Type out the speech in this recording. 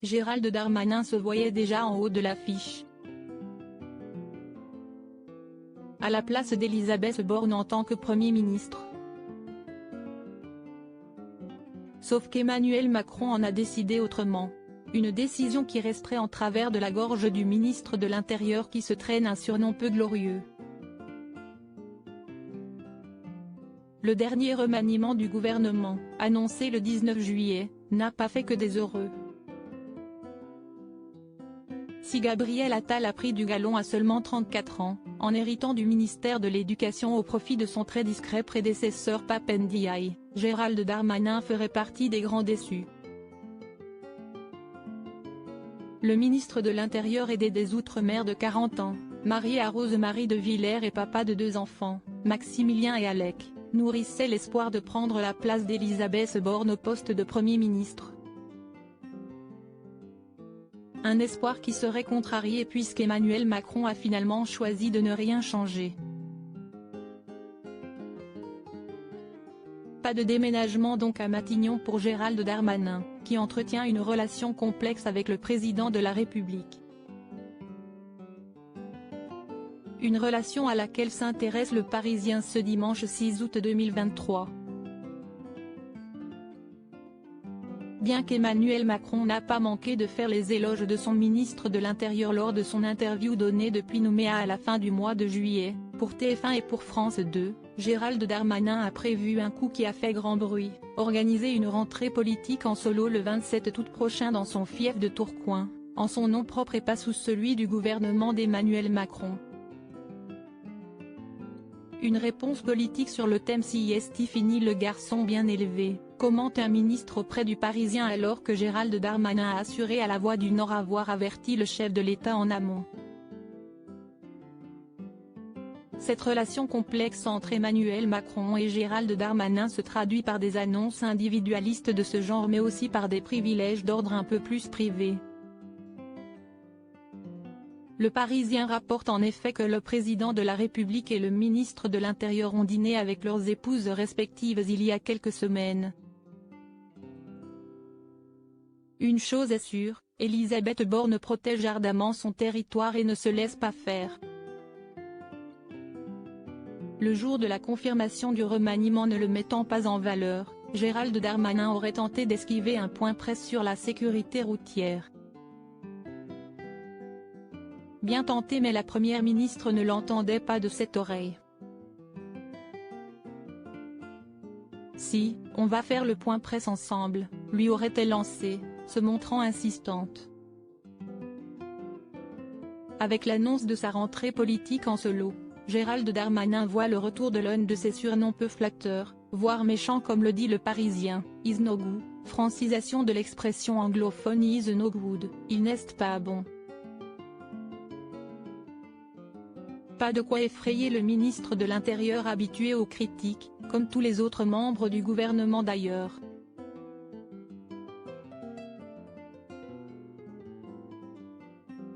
Gérald Darmanin se voyait déjà en haut de l'affiche. À la place d'Elisabeth Borne en tant que Premier ministre. Sauf qu'Emmanuel Macron en a décidé autrement. Une décision qui resterait en travers de la gorge du ministre de l'Intérieur qui se traîne un surnom peu glorieux. Le dernier remaniement du gouvernement, annoncé le 19 juillet, n'a pas fait que des heureux. Si Gabriel Attal a pris du galon à seulement 34 ans, en héritant du ministère de l'Éducation au profit de son très discret prédécesseur Pape Ndiaye, Gérald Darmanin ferait partie des grands déçus. Le ministre de l'Intérieur et des Outre-mer de 40 ans, marié à Rose-Marie de Villers et papa de 2 enfants, Maximilien et Alec, nourrissait l'espoir de prendre la place d'Elisabeth Borne au poste de Premier ministre. Un espoir qui serait contrarié puisqu'Emmanuel Macron a finalement choisi de ne rien changer. Pas de déménagement donc à Matignon pour Gérald Darmanin, qui entretient une relation complexe avec le président de la République. Une relation à laquelle s'intéresse le Parisien ce dimanche 6 août 2023. Bien qu'Emmanuel Macron n'a pas manqué de faire les éloges de son ministre de l'Intérieur lors de son interview donnée depuis Nouméa à la fin du mois de juillet, pour TF1 et pour France 2, Gérald Darmanin a prévu un coup qui a fait grand bruit, organiser une rentrée politique en solo le 27 août prochain dans son fief de Tourcoing, en son nom propre et pas sous celui du gouvernement d'Emmanuel Macron. Une réponse politique sur le thème si est fini le garçon bien élevé, commente un ministre auprès du Parisien alors que Gérald Darmanin a assuré à La Voix du Nord avoir averti le chef de l'État en amont. Cette relation complexe entre Emmanuel Macron et Gérald Darmanin se traduit par des annonces individualistes de ce genre mais aussi par des privilèges d'ordre un peu plus privé. Le Parisien rapporte en effet que le président de la République et le ministre de l'Intérieur ont dîné avec leurs épouses respectives il y a quelques semaines. Une chose est sûre, Elisabeth Borne protège ardemment son territoire et ne se laisse pas faire. Le jour de la confirmation du remaniement ne le mettant pas en valeur, Gérald Darmanin aurait tenté d'esquiver un point presse sur la sécurité routière. Bien tenté mais la première ministre ne l'entendait pas de cette oreille. Si, on va faire le point presse ensemble, lui aurait-elle lancé, se montrant insistante. Avec l'annonce de sa rentrée politique en solo, Gérald Darmanin voit le retour de l'un de ses surnoms peu flatteurs, voire méchants comme le dit le Parisien, is no good, francisation de l'expression anglophone is no good, il n'est pas bon. Pas de quoi effrayer le ministre de l'Intérieur habitué aux critiques, comme tous les autres membres du gouvernement d'ailleurs.